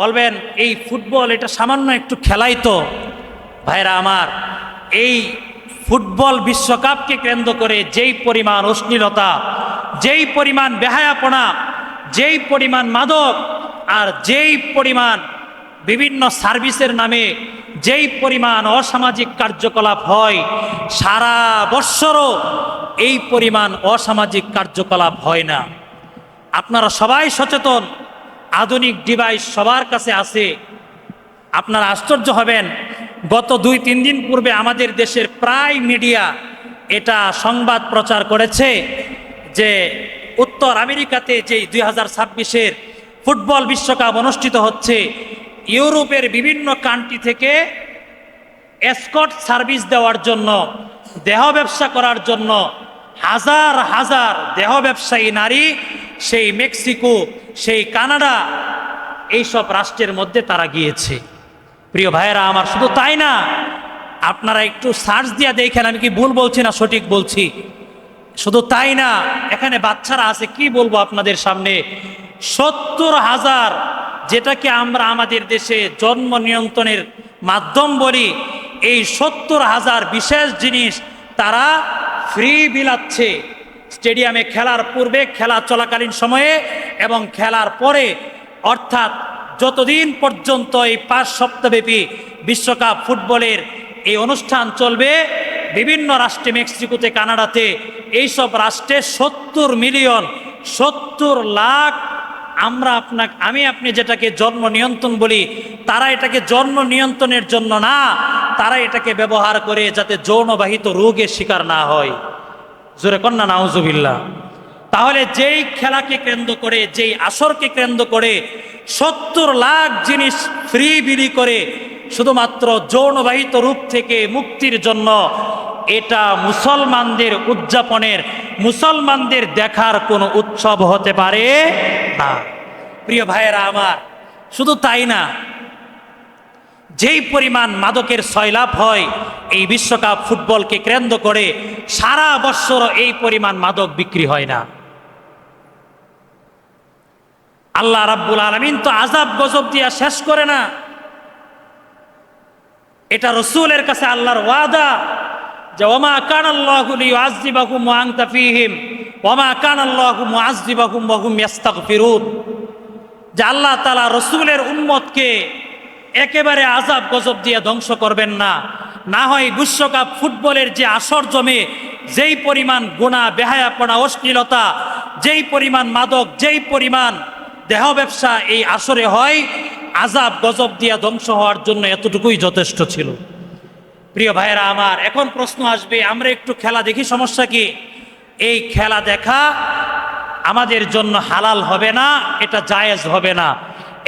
বলবেন এই ফুটবল এটা সামান্য একটু খেলাই তো। ভাইরা আমার, এই ফুটবল বিশ্বকাপকে কেন্দ্র করে যেই পরিমাণ অশ্লীলতা, যেই পরিমাণ বেহায়াপনা, যেই পরিমাণ মাদক, আর যেই পরিমাণ বিভিন্ন সার্ভিসের নামে যেই পরিমাণ অসামাজিক কার্যকলাপ হয়, সারা বৎসরও এই পরিমাণ অসামাজিক কার্যকলাপ হয় না। আপনারা সবাই সচেতন, আধুনিক ডিভাইস সবার কাছে আছে। আপনারা আশ্চর্য হবেন, গত 2-3 দিন পূর্বে আমাদের দেশের প্রায় মিডিয়া এটা সংবাদ প্রচার করেছে যে উত্তর আমেরিকাতে যেই 2026-এর ফুটবল বিশ্বকাপ অনুষ্ঠিত হচ্ছে, ইউরোপের বিভিন্ন কান্ট্রি থেকে এসকর্ট সার্ভিস দেওয়ার জন্য, দেহ ব্যবসা করার জন্য হাজার হাজার দেহ ব্যবসায়ী নারী সেই মেক্সিকো, সেই কানাডা, এইসব রাষ্ট্রের মধ্যে তারা গিয়েছে। প্রিয় ভাইয়েরা আমার, শুধু তাই না, আপনারা একটু সার্চ দিয়ে দেখেন আমি কি ভুল বলছি না সঠিক বলছি। শুধু তাই না, এখানে বাচ্চারা আছে, কি বলবো আপনাদের সামনে, 70,000, যেটাকে আমরা আমাদের দেশে জন্ম নিয়ন্ত্রণের মাধ্যম বলি, এই 70,000 বিশেষ জিনিস তারা ফ্রি বিলাচ্ছে স্টেডিয়ামে খেলার পূর্বে, খেলা চলাকালীন সময়ে এবং খেলার পরে। অর্থাৎ যতদিন পর্যন্ত এই 5 সপ্তাহব্যাপী বিশ্বকাপ ফুটবলের এই অনুষ্ঠান চলবে, বিভিন্ন রাষ্ট্রে, মেক্সিকোতে, কানাডাতে, এইসব রাষ্ট্রে 70 মিলিয়ন, 70 লাখ, আমি আপনি যেটাকে জন্ম নিয়ন্ত্রণ বলি, তারা এটাকে জন্ম নিয়ন্ত্রণের জন্য না, তারা এটাকে ব্যবহার করে যাতে যৌনবাহিত রোগের শিকার না হয়। জোরে কন্যা নাউজুবিল্লাহ। তাহলে যেই খেলাকে কেন্দ্র করে, যেই আসরকে কেন্দ্র করে 70 লাখ জিনিস ফ্রি বিলি করে শুধুমাত্র যৌনবাহিত রূপ থেকে মুক্তির জন্য, এটা মুসলমানদের উদযাপনের, মুসলমানদের দেখার কোনো উৎসব হতে পারে না। প্রিয় ভাইয়েরা আমার, শুধু তাই না, যেই পরিমাণ মাদকের সয়লাভ হয় এই বিশ্বকাপ ফুটবলকে কেন্দ্র করে, সারা বৎসর এই পরিমাণ মাদক বিক্রি হয় না। আল্লাহ রাব্বুল আলামিন তো আযাব গজব দিয়া শেষ করে না, এটা রাসূলের কাছে আল্লাহর ওয়াদা যে ওমা কানাল্লাহু লিয়ুআযযিবাহুম ওয়া আনতা ফীহিম ওমা কানাল্লাহু মুআযযিবাহুম ওয়া হুম ইস্তাগফিরুন, যে আল্লাহ তাআলা রাসূলের উম্মতকে একেবারে আযাব গজব দিয়ে ধ্বংস করবেন না। না হয় বিশ্বকাপ ফুটবলের যে আসর জমে, যেই পরিমাণ গুনাহ, বেহায়াপনা, অশ্লীলতা, যেই পরিমাণ মাদক, যেই পরিমাণ দেহ ব্যবসা এই আসরে হয়, আযাব গজব দিয়া ধ্বংস হওয়ার জন্য এতটুকুই যথেষ্ট ছিল। প্রিয় ভাইয়েরা আমার, এখন প্রশ্ন আসবে, আমরা একটু খেলা দেখি, সমস্যা কি? এই খেলা দেখা আমাদের জন্য হালাল হবে না, এটা জায়েজ হবে না।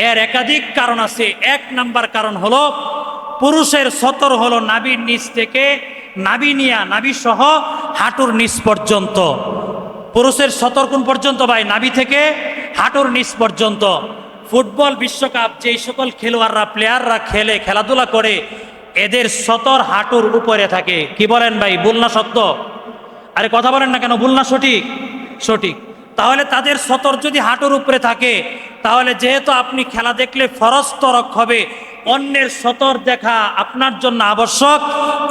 এর একাধিক কারণ আছে। 1 নাম্বার কারণ হলো, পুরুষের সতর হলো নাভির নিচ থেকে নাভি সহ হাঁটুর নিচ পর্যন্ত। পুরুষের সতর কোন পর্যন্ত ভাই? নাভি থেকে হাঁটুর নিচ পর্যন্ত। ফুটবল বিশ্বকাপ যেই সকল খেলোয়াড়রা, প্লেয়াররা খেলে, খেলাধুলা করে, এদের সতর হাঁটুর উপরে থাকে। কি বলেন ভাই, ভুল না সত্য? আরে কথা বলেন না কেন, ভুল না সঠিক? সঠিক। তাহলে তাদের সতর যদি হাঁটুর উপরে থাকে, তাহলে যেহেতু আপনি খেলা দেখলে ফরজ তরক হবে, অন্যের সতর দেখা আপনার জন্য আবশ্যক।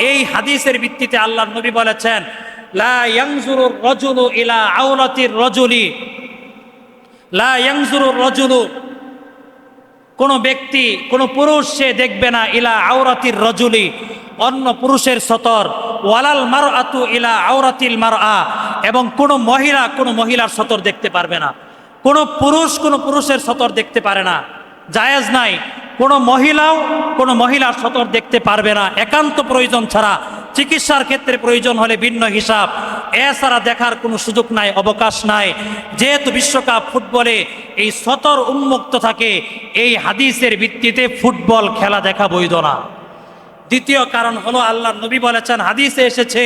এই হাদিসের ভিত্তিতে আল্লাহর নবী বলেছেন, লা ইয়ানজুরুর রাজুলু ইলা আওরাতির রাজুলি, লা ইয়ানজুরুর রাজুলু, কোন ব্যক্তি, কোন পুরুষ সে দেখবে না, ইলা আওরাতির রাজুলি, অন্য পুরুষের সতর, ওয়ালাল মারআতু ইলা আওরাতিল মারআ, এবং কোন মহিলা কোন মহিলার সতর দেখতে পারবে না। কোন পুরুষ কোন পুরুষের সতর দেখতে পারে না, জায়েজ নাই। কোন মহিলাও কোন মহিলার সতর দেখতে পারবে না, একান্ত প্রয়োজন ছাড়া। চিকিৎসার ক্ষেত্রে প্রয়োজন হলে ভিন্ন হিসাব, এছাড়া দেখার কোনো সুযোগ নাই, অবকাশ নাই। যেহেতু বিশ্বকাপ ফুটবলে এই সতর উন্মুক্ত থাকে, এই হাদিসের ভিত্তিতে ফুটবল খেলা দেখা বৈধ না। দ্বিতীয় কারণ হলো, আল্লাহর নবী বলেছেন, হাদিসে এসেছে,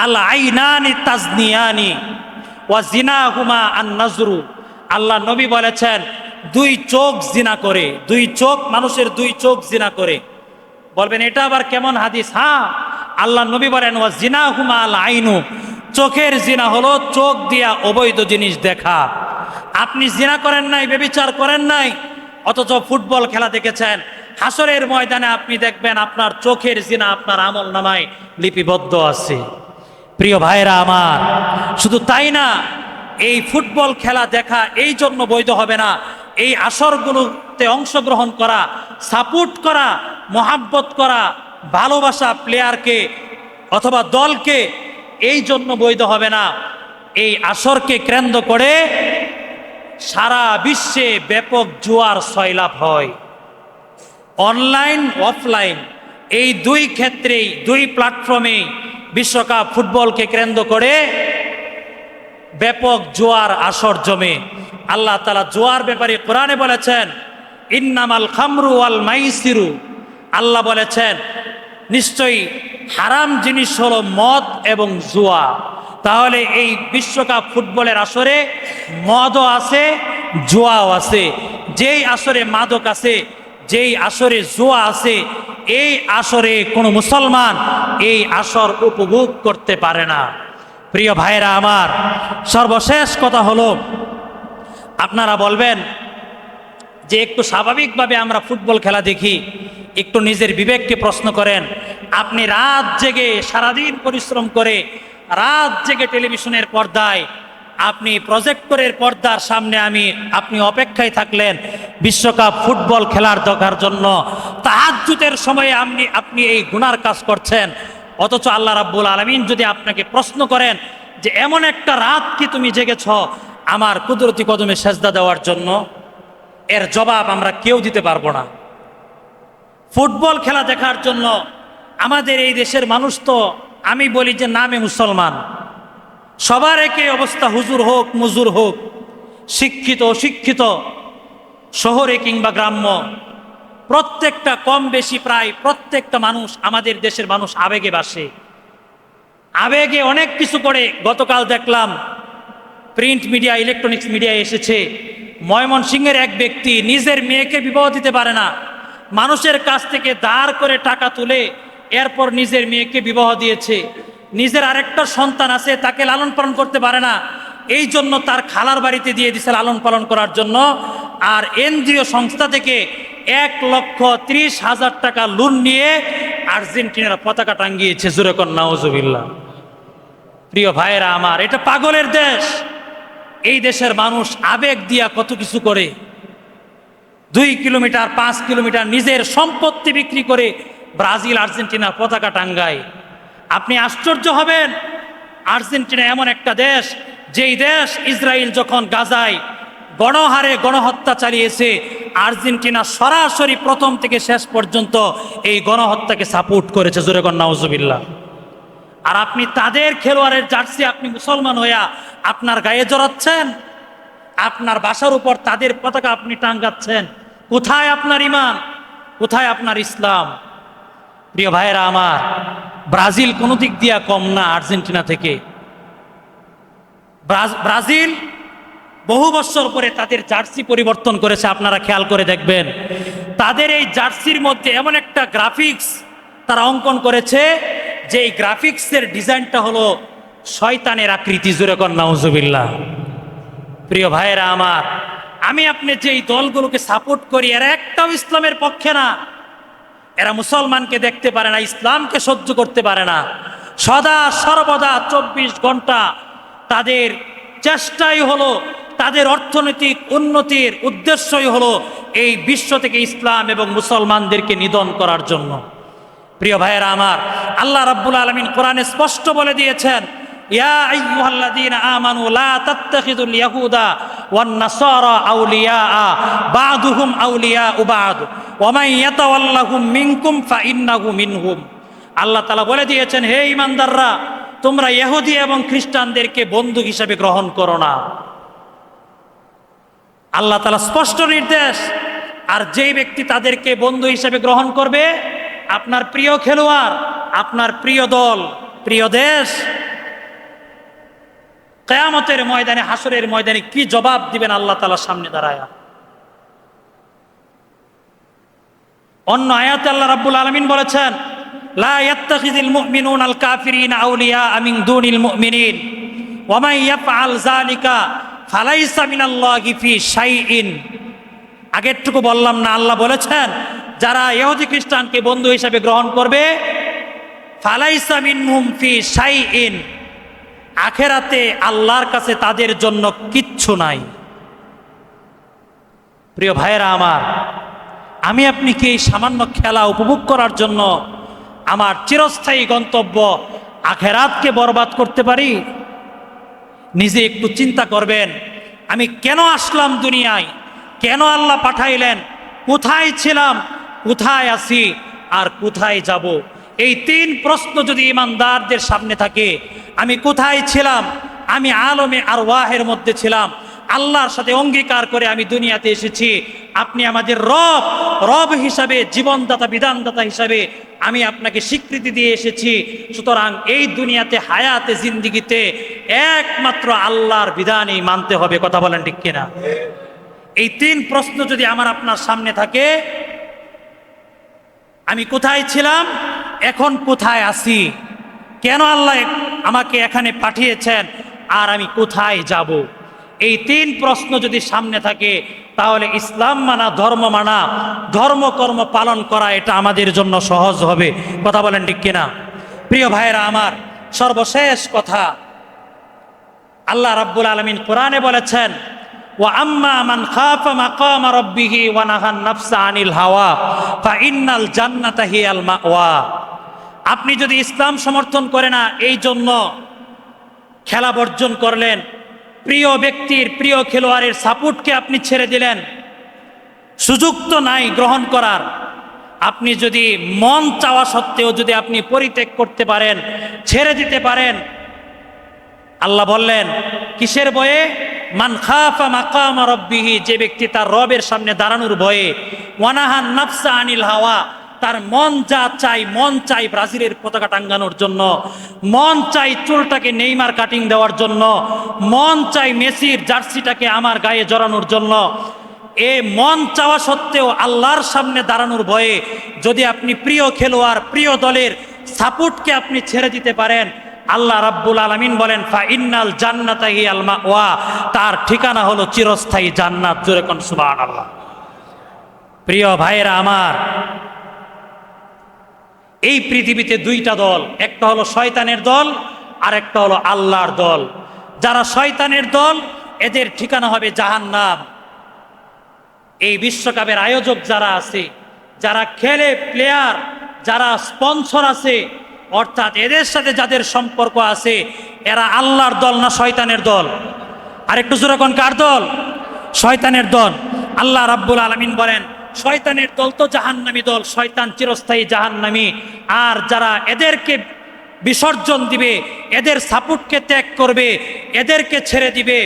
আল আইনানি তাজনিয়ানি ওয়া জিনাহুমা আন নাজরু। আল্লাহ নবী বলেছেন, 2 চোখ জিনা করে, 2 চোখ, মানুষের 2 চোখ জিনা করে। বলবেন এটা আবার কেমন হাদিস? হ্যাঁ, আল্লাহ নবী বলেন, ওয়া জিনাহুমা আল আইনু, চোখের জিনা হলো চোখ দিয়া অবৈধ জিনিস দেখা। আপনি জিনা করেন নাই, ব্যভিচার করেন নাই, অথচ ফুটবল খেলা দেখেছেন। হাসরের ময়দানে আপনি দেখবেন আপনার চোখের জিনা আপনার আমল নামায় লিপিবদ্ধ আছে। প্রিয় ভাইরা আমার, শুধু তাই না, এই ফুটবল খেলা দেখা এই জন্য বৈধ হবে না, এই আসরগুলোতে অংশগ্রহণ করা, সাপোর্ট করা, মহাব্বত করা, ভালোবাসা প্লেয়ারকে অথবা দলকে এই জন্য বৈধ হবে না। এই আসরকে কেন্দ্র করে সারা বিশ্বে ব্যাপক জুয়ার সয়লাভ হয়। অনলাইন অফলাইন এই দুই ক্ষেত্রেই, দুই প্ল্যাটফর্মে বিশ্বকাপ ফুটবলকে কেন্দ্র করে ব্যাপক জুয়ার আসর জমে। আল্লাহ তাআলা জুয়ার ব্যাপারে কোরআনে বলেছেন, ইন্নামাল খামরু ওয়াল মাইসিরু। আল্লাহ বলেছেন নিশ্চয়ই হারাম জিনিস হলো মদ এবং জুয়া। তাহলে এই বিশ্বকাপ ফুটবলের আসরে মদও আছে, জুয়াও আছে। যেই আসরে মাদক আছে, যেই আসরে জুয়া আছে, এই আসরে কোনো মুসলমান এই আসর উপভোগ করতে পারে না। প্রিয় ভাইরা আমার, সর্বশেষ কথা হলো, আপনারা বলবেন যে একটু স্বাভাবিকভাবে আমরা ফুটবল খেলা দেখি, একটু নিজের বিবেককে প্রশ্ন করেন। আপনি রাত জেগে সারাদিন পরিশ্রম করে রাত জেগে টেলিভিশনের পর্দায়, আপনি প্রজেক্টরের পর্দার সামনে আপনি অপেক্ষায় থাকলেন বিশ্বকাপ ফুটবল খেলার দেখার জন্য। তাহাজ্জুদের সময়ে আপনি এই গুনার কাজ করছেন। অথচ আল্লাহ রাব্বুল আলামিন যদি আপনাকে প্রশ্ন করেন যে এমন একটা রাত কি তুমি জেগেছ আমার কুদরতি কদমে সেজদা দেওয়ার জন্য, এর জবাব আমরা কেউ দিতে পারবো না। ফুটবল খেলা দেখার জন্য আমাদের এই দেশের মানুষ তো, আমি বলি যে নামে মুসলমান, সবার একই অবস্থা, হুজুর হোক মুজুর হোক, শিক্ষিত অশিক্ষিত, শহরে কিংবা গ্রাম্য, প্রত্যেকটা কম বেশি প্রায় প্রত্যেকটা মানুষ, আমাদের দেশের মানুষ আবেগে বাসে, আবেগে অনেক কিছু করে। গতকাল দেখলাম প্রিন্ট মিডিয়া, ইলেকট্রনিক্স মিডিয়ায় এসেছে, ময়মনসিংহের এক ব্যক্তি নিজের মেয়েকে বিবাহ দিতে পারে না, মানুষের কাছ থেকে ধার করে টাকা তুলে এরপর নিজের মেয়েকে বিবাহ দিয়েছে। নিজের আরেকটা সন্তান আছে, তাকে লালন পালন করতে পারে না, এই জন্য তার খালার বাড়িতে দিয়ে দিছে লালন পালন করার জন্য। আর এনজিও সংস্থা থেকে 1,30,000 টাকা লোন নিয়ে আর্জেন্টিনার পতাকা টাঙ্গিয়েছে। জোরে কর নাউজুবিল্লাহ। প্রিয় ভাইরা আমার, এটা পাগলের দেশ। এই দেশের মানুষ আবেগ দিয়া কত কিছু করে, 2 কিলোমিটার 5 কিলোমিটার নিজের সম্পত্তি বিক্রি করে ব্রাজিল আর্জেন্টিনার পতাকা টাঙ্গায়। আপনি আশ্চর্য হবেন, আর্জেন্টিনা এমন একটা দেশ, যেই দেশ ইসরায়েল যখন গাজায় গণহারে গণহত্যা চালিয়েছে, আর্জেন্টিনা সরাসরি প্রথম থেকে শেষ পর্যন্ত এই গণহত্যাকে সাপোর্ট করেছে। জোরে কর নাউজুবিল্লাহ। আর আপনি তাদের খেলোয়াড়ের জার্সি আপনি মুসলমান হইয়া আপনার গায়ে জড়াচ্ছেন, আপনার বাসার উপর তাদের পতাকা আপনি টাঙ্গাচ্ছেন। কোথায় আপনার ঈমান? কোথায় আপনার ইসলাম? প্রিয় ভাইয়েরা আমার, ব্রাজিল কোনো দিক দিয়া কম না আর্জেন্টিনা থেকে। ব্রাজিল বহু বছর পরে তাদের জার্সি পরিবর্তন করেছে। আপনারা খেয়াল করে দেখবেন, তাদের এই জার্সির মধ্যে এমন একটা গ্রাফিক্স তারা অঙ্কন করেছে যে এই গ্রাফিক্সের ডিজাইনটা হলো শয়তানের আকৃতি। জোরে কর নাউজুবিল্লাহ। প্রিয় ভাইয়েরা আমার, আমি আপনি যে এই দলগুলোকে সাপোর্ট করি, এরা একটাও ইসলামের পক্ষে না। এরা মুসলমানকে দেখতে পারে না, ইসলামকে সহ্য করতে পারে না। সদা সর্বদা 24 ঘন্টা তাদের চেষ্টাই হলো, তাদের অর্থনৈতিক উন্নতির উদ্দেশ্যই হলো এই বিশ্ব থেকে ইসলাম এবং মুসলমানদেরকে নিধন করার জন্য। প্রিয় ভাইয়েরা আমার, আল্লাহ রাব্বুল আলামিন কোরআনে স্পষ্ট বলে দিয়েছেন, ইয়া আইয়ুহাল্লাযীনা আমানু লা তাত্তাখিযুল ইয়াহুদা ওয়ান নাসারা আউলিয়া বা'দুহুম আউলিয়াউ বা'দ ওয়া মান ইয়াতাওয়াল্লাহুম মিনকুম ফাইন্নাহু মিনহুম। আল্লাহ তাআলা বলে দিয়েছেন, হে ঈমানদাররা, তোমরা ইহুদি এবং খ্রিস্টানদেরকে বন্ধু হিসেবে গ্রহণ করো না। আল্লাহ তাআলা স্পষ্ট নির্দেশ। আর যেই ব্যক্তি তাদেরকে বন্ধু হিসেবে গ্রহণ করবে, আপনার প্রিয় খেলোয়াড়, আপনার প্রিয় দল, প্রিয় দেশ, কিয়ামতের ময়দানে, হাসরের ময়দানে কি জবাব দিবেন আল্লাহ তাআলার সামনে দাঁড়ায়া? অন্য আয়াতে আল্লাহ রাব্বুল আলামিন বলেছেন, লা ইয়াত্তাখিযুল মুমিনুনাল কাফিরিনা আউলিয়া মিন দুনিল মুমিনিন ওয়া মান ইয়াফআল যালিকা ফালাইসা মিনাল্লাহি ফি শাইইন। আগেরটুকু বললাম না, আল্লাহ বলেছেন যারা ইহুদি খ্রিস্টানকে বন্ধু হিসাবে গ্রহণ করবে ফালাইসা মিনহুম ফি শাইইন, আখেরাতে আল্লাহর কাছে তাদের জন্য কিচ্ছু নাই। প্রিয় ভাইয়েরা আমার, আমি আপনি কি এই সামান্য খেলা উপভোগ করার জন্য আমার চিরস্থায়ী গন্তব্য আখেরাতকে বরবাদ করতে পারি? নিজে একটু চিন্তা করবেন, আমি কেন আসলাম দুনিয়ায়, কেন আল্লাহ পাঠাইলেন, কোথায় ছিলাম, কোথায় আছি আর কোথায় যাব? এই তিন প্রশ্ন যদি ইমানদারদের সামনে থাকে, আমি কোথায় ছিলাম, আমি আলমে আরওয়াহের মধ্যে ছিলাম, আল্লাহর সাথে অঙ্গীকার করে আমি দুনিয়াতে এসেছি, আপনি আমাদের রব, রব হিসাবে, জীবনদাতা বিধানদাতা হিসাবে আমি আপনাকে স্বীকৃতি দিয়ে এসেছি। সুতরাং এই দুনিয়াতে হায়াতে জিন্দিগিতে একমাত্র আল্লাহর বিধানই মানতে হবে। কথা বলেন ঠিক কিনা? এই তিন প্রশ্ন যদি আমার আপনার সামনে থাকে, আমি কোথায় ছিলাম, এখন কোথায় আছি, কেন আল্লাহ আমাকে এখানে পাঠিয়েছেন, আর আমি কোথায় যাব, এই তিন প্রশ্ন যদি সামনে থাকে, তাহলে ইসলাম মানা, ধর্ম মানা, ধর্মকর্ম পালন করা এটা আমাদের জন্য সহজ হবে। কথা বলেন ঠিক কিনা? প্রিয় ভাইয়েরা আমার, সর্বশেষ কথা, আল্লাহ রাব্বুল আলামিন কোরআনে বলেছেন ওয়া আম্মা মান খাফা মাকামা রাব্বিহি ওয়া নাহান নাফসা আনিল হাওয়া ফাইন্নাল জান্নাতা হিয়াল মাওয়া। আপনি যদি ইসলাম সমর্থন করে না, এই জন্য খেলা বর্জন করলেন, প্রিয় ব্যক্তির, প্রিয় খেলোয়াড়ের সাপোর্টকে আপনি ছেড়ে দিলেন, সুযোগ তো নাই গ্রহণ করার, আপনি যদি মন চাওয়া সত্ত্বেও যদি আপনি পরিত্যাগ করতে পারেন, ছেড়ে দিতে পারেন, আল্লাহ বললেন কিসের ভয়ে? মান খাফা মাকামা রাব্বিহি, যে ব্যক্তি তার রবের সামনে দাঁড়ানোর ভয়ে, ওয়ানাহান নাফসা আনিল হাওয়া, তার মন যা চাই, মন চাই ব্রাজিলের পতাকা টাঙ্গানোর জন্য, মন চাই চুলটাকে নেইমার কাটিং দেওয়ার জন্য, মন চাই মেসির জার্সিটাকে আমার গায়ে জড়ানোর জন্য, এ মন চাওয়া সত্ত্বেও আল্লাহর সামনে দাঁড়ানোর ভয়ে যদি আপনি প্রিয় খেলোয়াড়, প্রিয় দলের সাপোর্টকে আপনি ছেড়ে দিতে পারেন, আল্লাহ রাব্বুল আলামিন বলেন ফাইন্নাল জান্নাতা হিয়াল মাওয়া, তার ঠিকানা হলো চিরস্থায়ী জান্নাত। জোরে কোন সুবহানাল্লাহ। প্রিয় ভাইয়েরা আমার, এই পৃথিবীতে দুইটা দল, একটা হলো শয়তানের দল আর একটা হলো আল্লাহর দল। যারা শয়তানের দল, এদের ঠিকানা হবে জাহান্নাম। এই বিশ্বকাপের আয়োজক যারা আছে, যারা খেলে, প্লেয়ার, যারা স্পন্সর আছে, অর্থাৎ এদের সাথে যাদের সম্পর্ক আছে, এরা আল্লাহর দল না শয়তানের দল? আর একটু জোরে কোন কার দল? শয়তানের দল। আল্লাহ রাব্বুল আলামিন বলেন শয়তানের দল তো জাহান্নামী দল, শয়তান চিরস্থায়ী জাহান্নামী। আর যারা এদেরকে বিসর্জন দিবে, এদের সাপোর্টকে ত্যাগ করবে, এদেরকে ছেড়ে দিবে,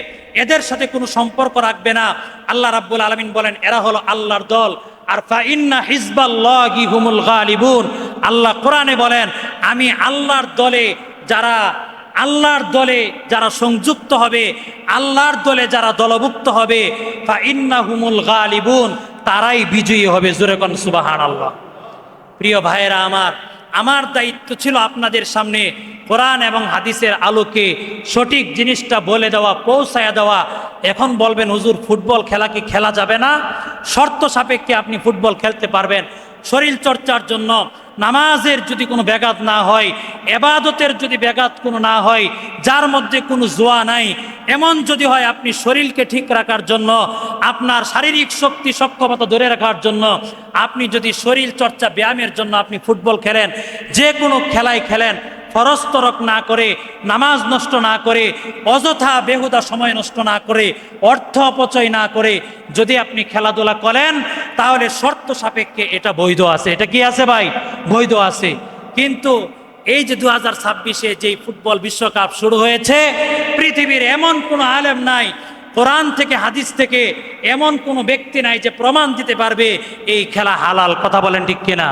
এদের সাথে কোনো সম্পর্ক রাখবে না, আল্লাহ রাব্বুল আলামিন বলেন এরা হলো আল্লাহর দল। আর ফাইন্না হিজবাল্লাহি হুমুল গালিবুন, আল্লাহ কোরআনে বলেন আমি আল্লাহর দলে যারা সংযুক্ত হবে, আল্লাহর দলে যারা দলভুক্ত হবে, ফাইন্নাহুমুল গালিবুন, তারাই বিজয়ী হবে। জোরে কোন সুবহানাল্লাহ। প্রিয় ভাইয়েরা আমার দায়িত্ব ছিল আপনাদের সামনে কোরআন এবং হাদিসের আলোকে সঠিক জিনিসটা বলে দেওয়া, পৌঁছায়া দেওয়া। এখন বলবেন হুজুর ফুটবল খেলা কি খেলা যাবে না? শর্ত সাপেক্ষে আপনি ফুটবল খেলতে পারবেন। শরীর চর্চার জন্য, নামাজের যদি কোনো ব্যাঘাত না হয়, এবাদতের যদি ব্যাঘাত কোনো না হয়, যার মধ্যে কোনো জোয়া নাই, এমন যদি হয়, আপনি শরীরকে ঠিক রাখার জন্য, আপনার শারীরিক শক্তি সক্ষমতা ধরে রাখার জন্য, আপনি যদি শরীর চর্চা ব্যায়ামের জন্য আপনি ফুটবল খেলেন, যে কোনো খেলাই খেলেন, ফরজ তরক না করে, নামাজ নষ্ট না করে, অযথা বেহুদা সময় নষ্ট না করে, অর্থ অপচয় না করে যদি আপনি খেলাধুলা করেন, তাহলে শর্ত সাপেক্ষে এটা বৈধ আছে। এটা কি আছে ভাই? বৈধ আছে। কিন্তু এই যে 2026-এ যেই ফুটবল বিশ্বকাপ শুরু হয়েছে, পৃথিবীর এমন কোনো আলেম নাই, কোরআন থেকে হাদিস থেকে এমন কোনো ব্যক্তি নাই যে প্রমাণ দিতে পারবে এই খেলা হালাল। কথা বলেন ঠিক কিনা?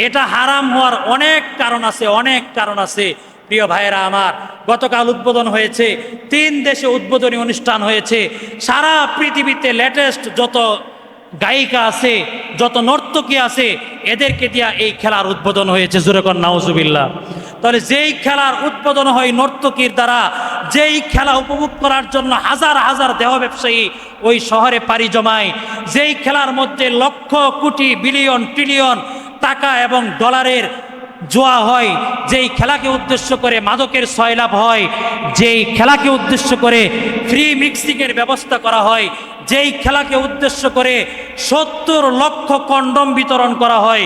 এটা হারাম হওয়ার অনেক কারণ আছে, অনেক কারণ আছে। প্রিয় ভাইয়েরা আমার, গতকাল উদ্বোধন হয়েছে, 3 দেশে উদ্বোধনী অনুষ্ঠান হয়েছে। সারা পৃথিবীতে লেটেস্ট যত গায়িকা আছে, যত নর্তকী আছে, এদেরকে দিয়া এই খেলার উদ্বোধন হয়েছে। জোরে কোন নাউজুবিল্লাহ। তাহলে যেই খেলার উদ্বোধন হয় নর্তকীর দ্বারা, যেই খেলা উপভোগ করার জন্য হাজার হাজার দেহ ব্যবসায়ী ওই শহরে পাড়ি জমায়, যেই খেলার মধ্যে লক্ষ কোটি বিলিয়ন ট্রিলিয়ন টাকা এবং ডলারের জোয়া হয়, যেই খেলাকে উদ্দেশ্য করে মাদকের সয়লাভ হয়, যেই খেলাকে উদ্দেশ্য করে ফ্রি মিক্সিংয়ের ব্যবস্থা করা হয়, যেই খেলাকে উদ্দেশ্য করে 70 লক্ষ কন্ডম বিতরণ করা হয়,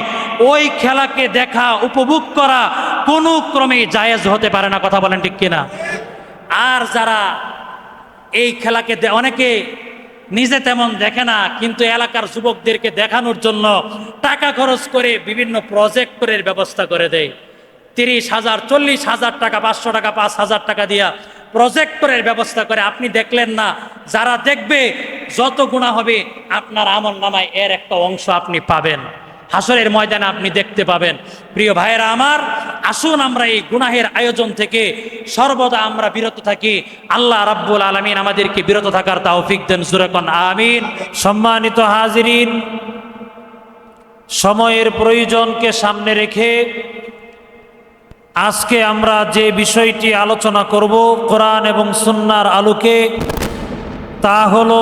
ওই খেলাকে দেখা উপভোগ করা কোনো ক্রমেই জায়েজ হতে পারে না। কথা বলেন ঠিক কিনা? আর যারা এই খেলাকে অনেকে নিজে তেমন দেখে না, কিন্তু এলাকার যুবকদেরকে দেখানোর জন্য টাকা খরচ করে বিভিন্ন প্রজেক্টরের ব্যবস্থা করে দেয়। 30,000 40,000 টাকা, 500 টাকা, 5,000 টাকা দিয়া প্রজেক্টরের ব্যবস্থা করে। আপনি দেখলেন না, যারা দেখবে যত গুনাহ হবে আপনার আমল নামায় এর একটা অংশ আপনি পাবেন, হাসরের ময়দানে আপনি দেখতে পাবেন। প্রিয় ভাইয়েরা আমার, আসুন আমরা এই গুনাহের আয়োজন থেকে সর্বদা আমরা বিরত থাকি। আল্লাহ রাব্বুল আলামিন আমাদেরকে বিরত থাকার তৌফিক দেন। জোরে কোন আমিন। সম্মানিত হাজিরিন, সময়ের প্রয়োজনকে সামনে রেখে আজকে আমরা যে বিষয়টি আলোচনা করব কোরআন এবং সুন্নাহর আলোকে, তা হলো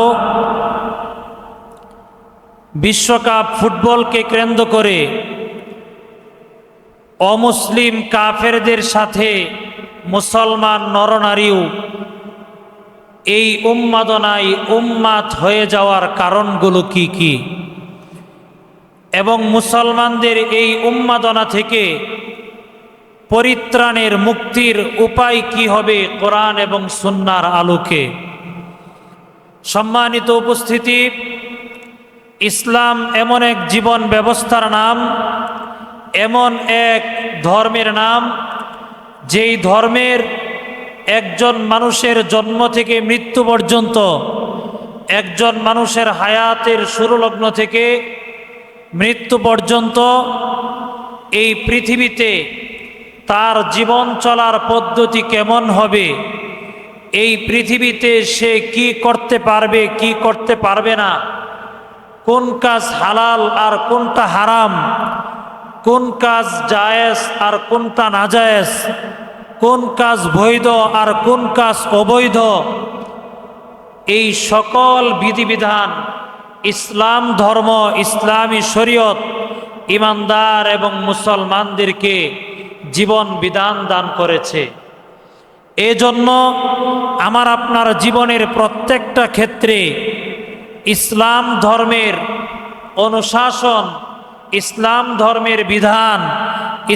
বিশ্বকাপ ফুটবলকে কেন্দ্র করে অমুসলিম কাফেরদের সাথে মুসলমান নরনারীও এই উন্মাদনায় উন্মাদ হয়ে যাওয়ার কারণগুলো কি কি, এবং মুসলমানদের এই উন্মাদনা থেকে পরিত্রাণের মুক্তির উপায় কি হবে কোরআন এবং সুন্নাহর আলোকে। সম্মানিত উপস্থিতি, ইসলাম এমন এক জীবন ব্যবস্থার নাম, এমন এক ধর্মের নাম, যেই ধর্মের একজন মানুষের জন্ম থেকে মৃত্যু পর্যন্ত, একজন মানুষের হায়াতের শুরুলগ্ন থেকে মৃত্যু পর্যন্ত এই পৃথিবীতে তার জীবন চলার পদ্ধতি কেমন হবে, এই পৃথিবীতে সে কি করতে পারবে কি করতে পারবে না, কোন কাজ হালাল আর কোনটা হারাম, কোন কাজ জায়েজ আর কোনটা নাজায়েজ, কোন কাজ বৈধ আর কোন কাজ অবৈধ, এই সকল বিধিবিধান ইসলাম ধর্ম, ইসলামী শরীয়ত ইমানদার এবং মুসলমানদেরকে জীবন বিধান দান করেছে। এজন্য আমার আপনার জীবনের প্রত্যেকটা ক্ষেত্রে ইসলাম ধর্মের অনুশাসন, ইসলাম ধর্মের বিধান,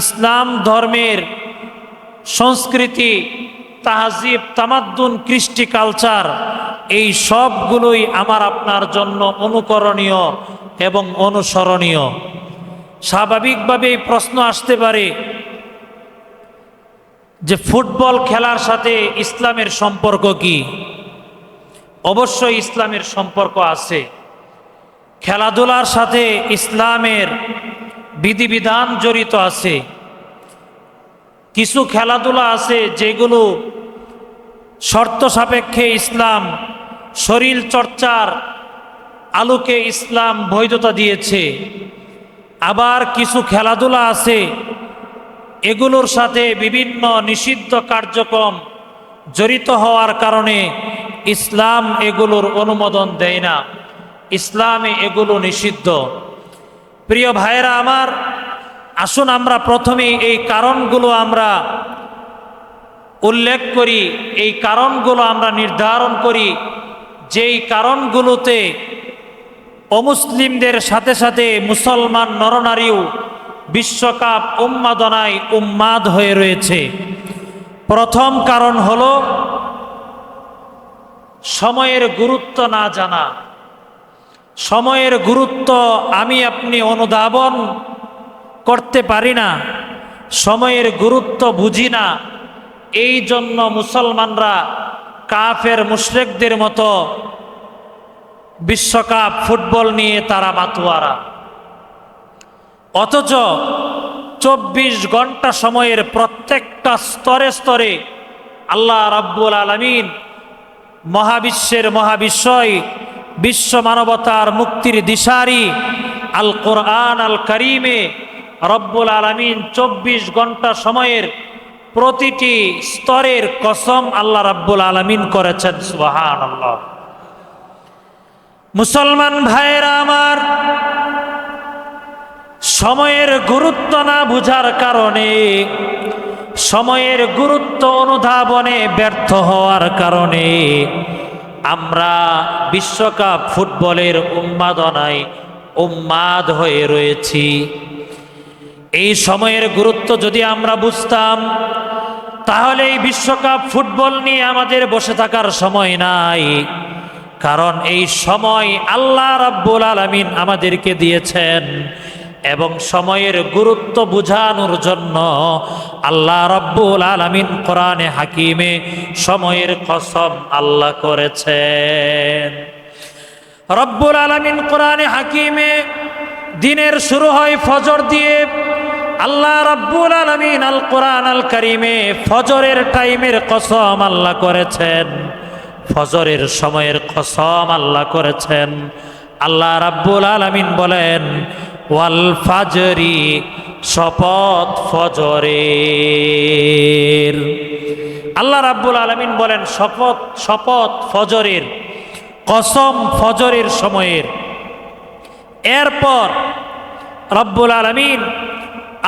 ইসলাম ধর্মের সংস্কৃতি, তাহজিব, তামাদ্দুন, কৃষ্টি, কালচার, এই সবগুলোই আমার আপনার জন্য অনুকরণীয় এবং অনুসরণীয়। স্বাভাবিকভাবে এই প্রশ্ন আসতে পারে যে ফুটবল খেলার সাথে ইসলামের সম্পর্ক কি? অবশ্যই ইসলামের সম্পর্ক আছে। খেলাধুলার সাথে ইসলামের বিধিবিধান জড়িত আছে। কিছু খেলাধুলা আছে যেগুলো শর্ত সাপেক্ষে ইসলাম, শরীর চর্চার আলোকে ইসলাম বৈধতা দিয়েছে। আবার কিছু খেলাধুলা আছে এগুলোর সাথে বিভিন্ন নিষিদ্ধ কার্যক্রম জড়িত হওয়ার কারণে ইসলাম এগুলোর অনুমোদন দেয় না, ইসলামে এগুলো নিষিদ্ধ। প্রিয় ভাইরা আমার, আসুন আমরা প্রথমে এই কারণগুলো আমরা উল্লেখ করি, এই কারণগুলো আমরা নির্ধারণ করি, যেই কারণগুলোতে অমুসলিমদের সাথে সাথে মুসলমান নরনারীও বিশ্বকাপ উন্মাদনায় উন্মাদ হয়ে রয়েছে। প্রথম কারণ হলো সময়ের গুরুত্ব না জানা। সময়ের গুরুত্ব আমি আপনি অনুধাবন করতে পারি না, সময়ের গুরুত্ব বুঝি না। এই জন্য মুসলমানরা কাফের মুশরিকদের মতো বিশ্বকাপ ফুটবল নিয়ে তারা মাতোয়ারা। অথচ 24 ঘন্টা সময়ের প্রত্যেকটা স্তরে স্তরে আল্লাহ রাব্বুল আলামিন মহাবিশ্বের মহাবিশ্বয় বিশ্ব মানবতার মুক্তির দিশারি আল কোরআন আল কারিমে রব্বুল আলামিন 24 ঘন্টা সময়ের প্রতিটি স্তরের কসম আল্লাহ রাব্বুল আলামিন করেছেন। সুবহানাল্লাহ। মুসলমান ভাইয়েরা আমার, সময়ের গুরুত্ব না বুঝার কারণে, সময়ের গুরুত্ব অনুধাবনে ব্যর্থ হওয়ার কারণে আমরা বিশ্বকাপ ফুটবলের উন্মাদনায় উন্মাদ হয়ে রয়েছি। এই সময়ের গুরুত্ব যদি আমরা বুঝতাম, তাহলে এই বিশ্বকাপ ফুটবল নিয়ে আমাদের বসে থাকার সময় নাই। কারণ এই সময় আল্লাহ রাব্বুল আলামিন আমাদেরকে দিয়েছেন, এবং সময়ের গুরুত্ব বুঝানোর জন্য আল্লাহ রাব্বুল আলামিন কোরআনে হাকিমে সময়ের কসম আল্লাহ করেছেন। রব্বুল আলামিন কোরআনে হাকিমে দিনের শুরু হয় ফজর দিয়ে। আল্লাহ রাব্বুল আলামিন আল কোরআন আল কারিমে ফজরের টাইমের কসম আল্লাহ করেছেন, ফজরের সময়ের কসম আল্লাহ করেছেন। আল্লাহ রাব্বুল আলামিন বলেন, ওয়াল ফাজরি, শপথ ফজরের। আল্লাহ রাব্বুল আলামিন বলেন শপথ, শপথ ফজরের, কসম ফজরের সময়ের। এরপর রব্বুল আলামিন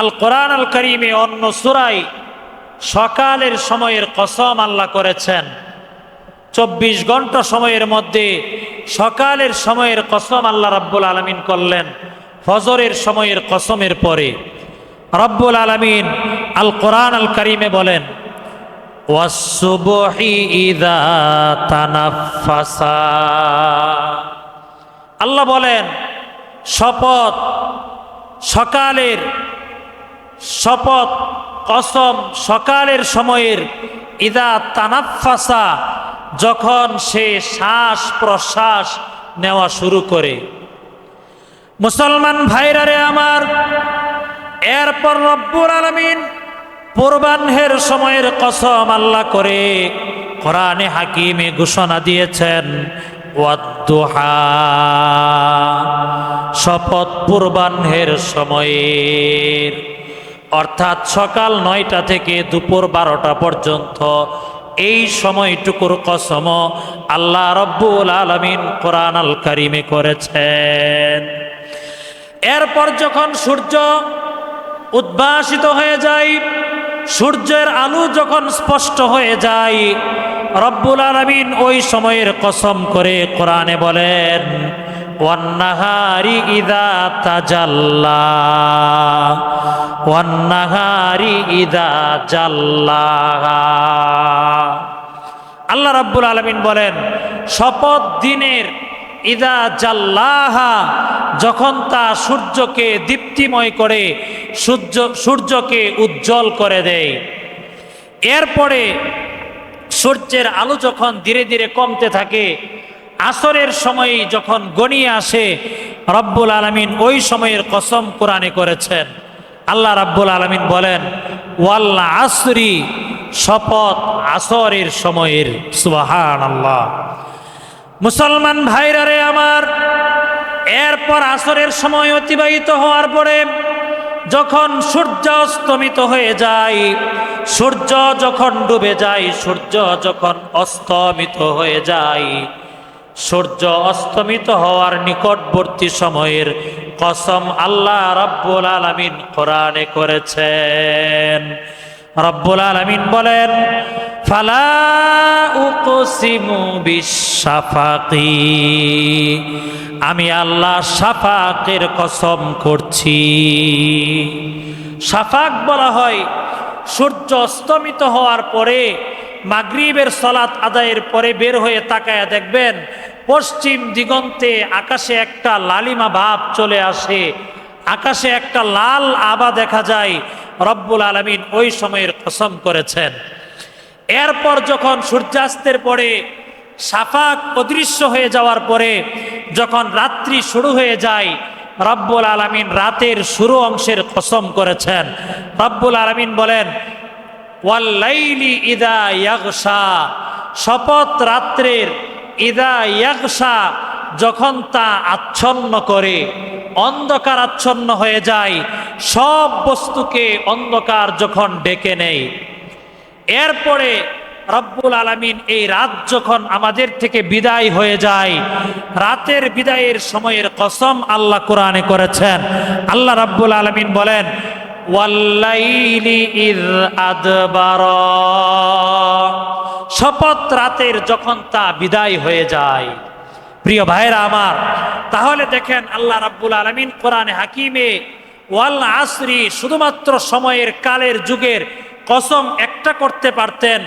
আল কোরআন আল কারিমে অন্য সূরায় সকালের সময়ের কসম আল্লাহ করেছেন। 24 ঘন্টা সময়ের মধ্যে সকালের সময়ের কসম আল্লাহ রাব্বুল আলামিন করলেন ফজরের সময়ের কসমের পরে। রব্বুল আলামিন আল কোরআন আল কারিমে বলেন, ওয়াসসুবহি ইযা তানাফফাসা। আল্লাহ বলেন শপথ সকালের, শপথ কসম সকালের সময়ের, ইযা তানাফফাসা, যখন সে শ্বাস প্রশ্বাস নেওয়া শুরু করে। মুসলমান ভাইরা রে আমার, এরপর রব্বুল আলামিন পূর্বাহ্নের সময়ের কসম আল্লাহ করে কোরআনে হাকিমে ঘোষণা দিয়েছেন, ওয়াদ্দুহা, শপথ পূর্বাহ্নের সময়ের, অর্থাৎ সকাল 9টা থেকে দুপুর 12টা পর্যন্ত এই সময়টুকুর কসম আল্লাহ রব্বুল আলামিন কোরআন আল কারিমে করেছেন। এরপর যখন সূর্য উদ্ভাসিত হয়ে যায়, সূর্যের আলো যখন স্পষ্ট হয়ে যায়, রব্বুল আলামিন ওই সময়ের কসম করে কোরআনে বলেন, ওয়ান্নাহারি ইযা তাজাল্লা, ওয়ান্নাহারি ইযা জাল্লাহা। আল্লাহ রাব্বুল আলামিন বলেন শপথ দিনের, ইযা জাল্লাহা, যখন তা সূর্যকে দীপ্তিময় করে, সূর্যকে উজ্জ্বল করে দেয়। এরপরে সূর্যের আলো যখন ধীরে ধীরে কমতে থাকে, আসরের সময় যখন গনিয়ে আসে, রব্বুল আলামিন ওই সময়ের কসম কোরআনে করেছেন। আল্লাহ রাব্বুল আলামিন বলেন, ওয়াল আসরি, শপথ আসরের সময়ের। সুবহানাল্লাহ। মুসলমান ভাইরা রে আমার, এরপর আসরের সময় অতিবাহিত হওয়ার পরে যখন সূর্য অস্তমিত হয়ে যায়, সূর্য যখন ডুবে যায়, সূর্য যখন অস্তমিত হয়ে যায়, সূর্য অস্তমিত হওয়ার নিকটবর্তী সময়ের কসম আল্লাহ রাব্বুল আলামিন কোরআনে করেছেন। রব্বুল আলামিন বলেন, ফালা উকসিমু বিশ-শাফাকি, আমি আল্লাহ শাফাকের কসম করছি। শাফাক বলা হয় সূর্য অস্তমিত হওয়ার পরে মাগরিবের সালাত আদায়ের পরে বের হয়ে তাকায়া দেখবেন পশ্চিম দিগন্তে আকাশে একটা লালিমা ভাব চলে আসে, আকাশে একটা লাল আভা দেখা যায়। রব্বুল আলামিন ওই সময়ের কসম করেছেন। এরপর যখন সূর্যাস্তের পরে শাফাক অদৃশ্য হয়ে যাওয়ার পরে যখন রাত্রি শুরু হয়ে যায়, রব্বুল আলামিন রাতের শুরু অংশের কসম করেছেন। রব্বুল আলামিন বলেন, ওয়াল লাইলি ইযা ইয়াগশা, শপথ রাত্রের, ইযা ইয়াগশা, যখন তা আচ্ছন্ন করে, অন্ধকার আচ্ছন্ন হয়ে যায়, সব বস্তুকে অন্ধকার যখন ডেকে নেয়। এরপরে রব্বুল আলামিন এই রাত যখন আমাদের থেকে বিদায় হয়ে যায়, রাতের বিদায়ের সময়ের কসম আল্লাহ কোরআনে করেছেন। আল্লাহ রব্বুল আলামিন বলেন, ওয়াল্লাইলি ইয আদবারা, শপথ রাতের যখন তা বিদায় হয়ে যায়। প্রিয় ভাইরা আমার, তাহলে দেখেন আল্লাহ রাব্বুল আলামিন কোরআনে হাকিমে ওয়াল আসরি শুধুমাত্র সময়ের কালের যুগের কসম একটা করতে পারতেন।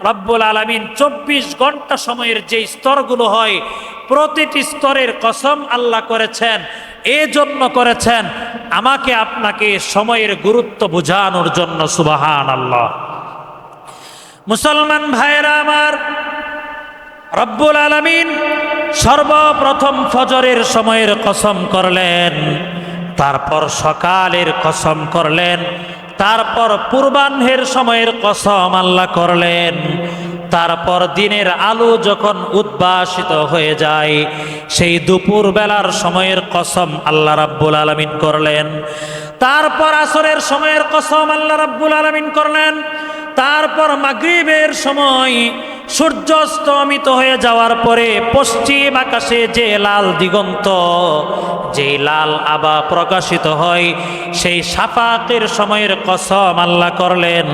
রব্বুল আলামিন 24 ঘন্টা সময়ের যে স্তরগুলো হয় প্রতিটি স্তরের কসম আল্লাহ করেছেন। এজন্য করেছেন আমাকে আপনাকে সময়ের গুরুত্ব বোঝানোর জন্য। সুবহানাল্লাহ। মুসলমান ভাইরা আমার, রব্বুল আলামিন সর্বপ্রথম ফজরের সময়ের কসম করলেন, তারপর সকালের কসম করলেন, তারপর পূর্বাহ্নের সময়ের কসম আল্লাহ করলেন, তারপর দিনের আলো যখন উদ্ভাসিত হয়ে যায় সেই দুপুর বেলার সময়ের কসম আল্লাহ রাব্বুল আলামিন করলেন, তারপর আসরের সময়ের কসম আল্লাহ রাব্বুল আলামিন করলেন, তারপর মাগরিবের সময় সূর্য অস্তমিত হয়ে যাওয়ার পরে পশ্চিম আকাশে যে লাল দিগন্ত, যে লাল আভা প্রকাশিত হয় সেই শাফাকের সময়ের কসম আল্লাহ করলেন।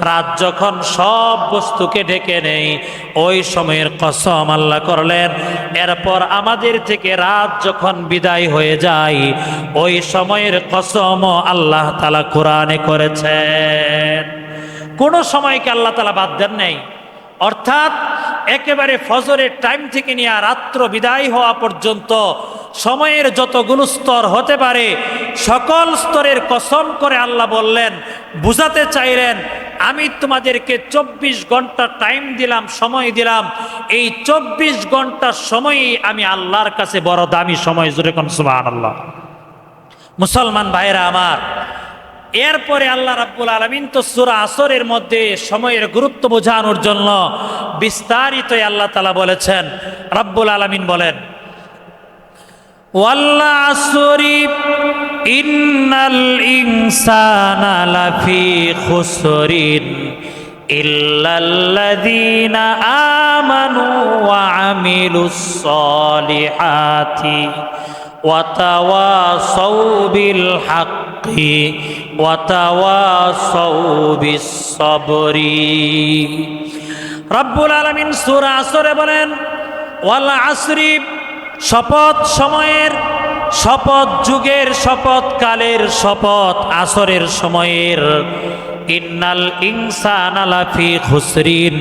রাত যখন সব বস্তুকে ঢেকে নেই ওই সময়ের কসম আল্লাহ করলেন। এরপর আমাদের থেকে রাত যখন বিদায় হয়ে যায় ওই সময়ের কসমও আল্লাহ তাআলা কোরআনে করেছেন। কোনো সময়কে আল্লাহ তাআলা বাদ দেন নাই। অর্থাৎ একেবারে ফজরের টাইম থেকে নিয়ে রাত্র বিদায় হওয়া পর্যন্ত সময়ের যতগুলো স্তর হতে পারে সকল স্তরের কসম করে আল্লাহ বললেন, বুঝাতে চাইলেন আমি তোমাদেরকে 24 ঘন্টা টাইম দিলাম, সময় দিলাম। এই 24 ঘন্টার সময়ই আমি আল্লাহর কাছে বড় দামি সময়। জোরে কোন সুবহানাল্লাহ। মুসলমান ভাইরা আমার, এরপরে আল্লাহ রাব্বুল আলামিন তো সূরা আসরের মধ্যে সময়ের গুরুত্ব বোঝানোর জন্য বিস্তারিত আল্লাহ তাআলা বলেছেন। রাব্বুল আলামিন বলেন, ওয়াল আসরি ইন্নাল ইনসানা লাফি খুসরিন ইল্লাল্লাযীনা আমানু ওয়া আমিলুস সলিহাতি ওয়াতাওয়াসাউ বিল হাক্কি ওয়াতাওয়াসাউ বিস সাবরি। রব্বুল আলামিন সূরা আসরে বলেন, ওয়াল আসরি, শপথ সময়ের, শপথ যুগের, শপথ কালের, শপথ আসরের সময়ের। ইন্নাল ইনসানা লাফি খুসরিন,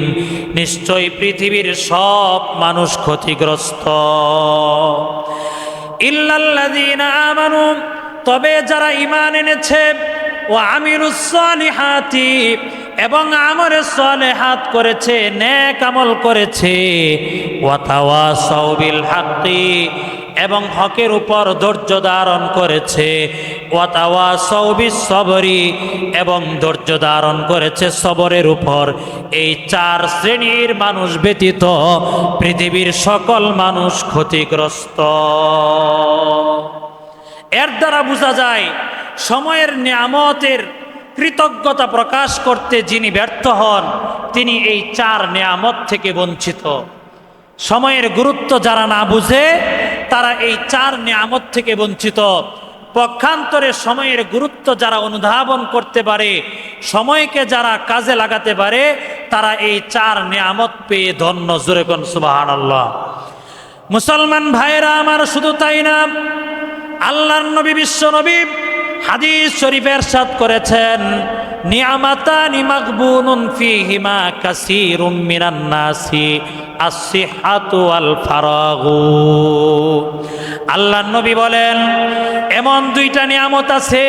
নিশ্চয় পৃথিবীর সব মানুষ ক্ষতিগ্রস্ত। ইল্লাল্লাযীনা আমানু, তবে যারা ঈমান এনেছে, ওয়া আমিলুস সলিহাতি, এবং আমলে সলেহাত করেছে, নেক আমল করেছে, ওয়া তাওয়াসাউ বিল হাক্কি, এবং হকের উপর ধৈর্য ধারণ করেছে, ওয়া তাওয়াসাউ বিস সাবরি, এবং ধৈর্য ধারণ করেছে সবরের উপর। এই 4 শ্রেণীর মানুষ ব্যতীত পৃথিবীর সকল মানুষ ক্ষতিগ্রস্ত। এর দ্বারা বোঝা যায় সময়ের নিয়ামতের কৃতজ্ঞতা প্রকাশ করতে যিনি ব্যর্থ হন তিনি এই 4 নিয়ামত থেকে বঞ্চিত। সময়ের গুরুত্ব যারা না বুঝে তারা এই 4 নিয়ামত থেকে বঞ্চিত। পক্ষান্তরে সময়ের গুরুত্ব যারা অনুধাবন করতে পারে, সময়কে যারা কাজে লাগাতে পারে, তারা এই 4 নিয়ামত পেয়ে ধন্য। জোরে কোন সুবহানাল্লাহ। মুসলমান ভাইরা আমার, শুধু তাই না, আল্লাহর নবী, বিশ্ব নবী হাদিস শরীফে ইরশাদ করেছেন, নিয়ামাতানি মাগবুনুন ফীহিমা কাসীরুম মিনান নাসি আস-সিহহাতু ওয়াল ফারাগু। আল্লাহর নবী বলেন, এমন 2টা নিয়ামত আছে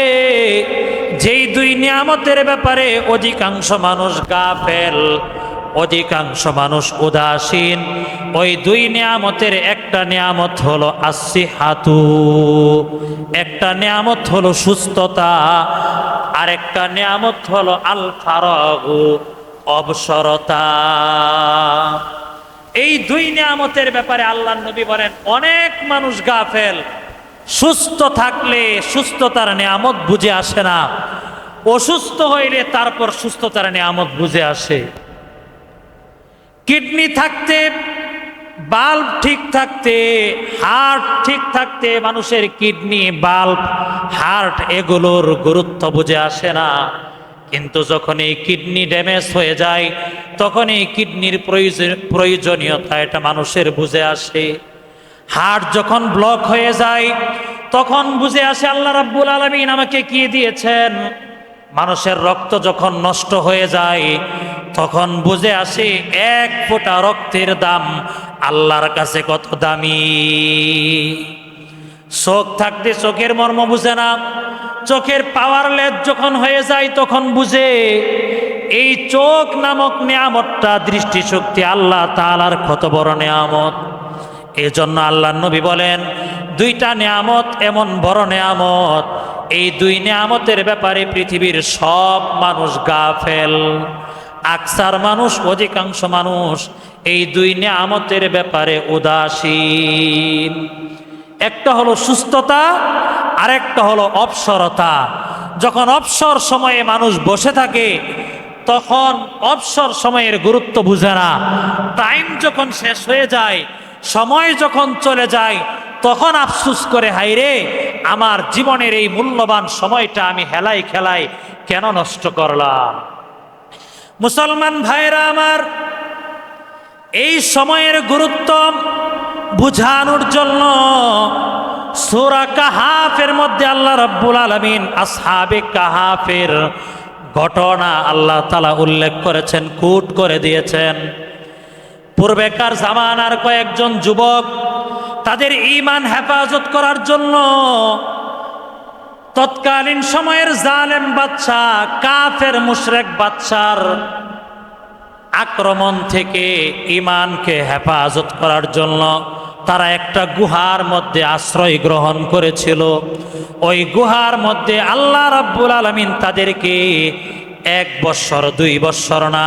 যেই 2 নিয়ামতের ব্যাপারে অধিকাংশ মানুষ গাফেল, অধিকাংশ মানুষ উদাসীন। ওই 2 নিয়ামতের একটা নিয়ামত হলো আস-সিহাতু, একটা নিয়ামত হলো সুস্থতা, আর একটা নিয়ামত হলো আল ফারাগু, অবসরতা। এই 2 নিয়ামতের ব্যাপারে আল্লাহর নবী বলেন অনেক মানুষ গাফেল। সুস্থ থাকলে সুস্থতার নিয়ামত বুঝে আসে না, অসুস্থ হইলে তারপর সুস্থতার নিয়ামত বুঝে আসে। কিডনি থাকতে, বাল্ব ঠিক থাকতে, হার্ট ঠিক থাকতে মানুষের কিডনি, বাল্ব, হার্ট এগুলোর গুরুত্ব বুঝে আসে না। কিন্তু যখন এই কিডনি ড্যামেজ হয়ে যায় তখন এই কিডনির প্রয়োজনীয়তা এটা মানুষের বুঝে আসে। হার্ট যখন ব্লক হয়ে যায় তখন বুঝে আসে আল্লাহ রাব্বুল আলামিন আমাকে কি দিয়েছেন। মানুষের রক্ত যখন নষ্ট হয়ে যায় তখন বুঝে আসে এক ফোঁটা রক্তের দাম আল্লাহর কাছে কত দামি। চোখ থাকতে চোখের মর্ম বুঝে না, চোখের পাওয়ারলেস যখন হয়ে যায় তখন বুঝে এই চোখ নামক নিয়ামতটা, দৃষ্টিশক্তি আল্লাহ তাআলার কত বড় নিয়ামত। এই জন্য আল্লাহর নবী বলেন দুইটা নিয়ামত এমন বড় নিয়ামত, এই দুই নিয়ামতের ব্যাপারে পৃথিবীর সব মানুষ গাফেল। আকসার মানুষ, অধিকাংশ মানুষ এই দুই নিয়ামতের ব্যাপারে উদাসীন। একটা হলো সুস্থতা, আরেকটা হলো অবসরতা। যখন অবসর সময়ে মানুষ বসে থাকে তখন অবসর সময়ের গুরুত্ব বুঝে না। টাইম যখন শেষ হয়ে যায়, সময় যখন চলে যায় তখন আফসোস করে, হায়রে আমার জীবনের এই মূল্যবান সময়টা আমি হেলাই খেলাই কেন নষ্ট করলাম। মুসলমান ভাইরা আমার, এই সময়ের গুরুত্ব বুঝানোর জন্য সূরা কাহাফের মধ্যে আল্লাহ রাব্বুল আলামিন আসহাবে কাহাফের ঘটনা আল্লাহ তাআলা উল্লেখ করেছেন, কোট করে দিয়েছেন। পূর্বেকার জামানার কয়েকজন যুবক তাদের ঈমান হেফাজত করার জন্য তৎকালীন সময়ের জালেম বাদশা, কাফের মুশরিক বাদশার আক্রমণ থেকে ঈমানকে হেফাজত করার জন্য তারা একটা গুহার মধ্যে আশ্রয় গ্রহণ করেছিল। ওই গুহার মধ্যে আল্লাহ রাব্বুল আলামিন তাদেরকে 1 বৎসর 2 বৎসর না,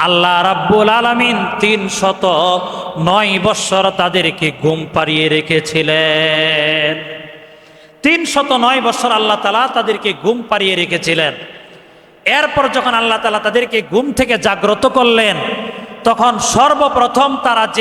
আল্লাহ রাব্বুল আলামিন 309 বৎসর তাদেরকে ঘুম পাড়িয়ে রেখেছিলেন। 309 বৎসর আল্লাহ তাআলা তাদেরকে ঘুম পাড়িয়ে রেখেছিলেন। এরপর যখন আল্লাহ তাআলা তাদেরকে ঘুম থেকে জাগ্রত করলেন তখন সর্বপ্রথম তারা যে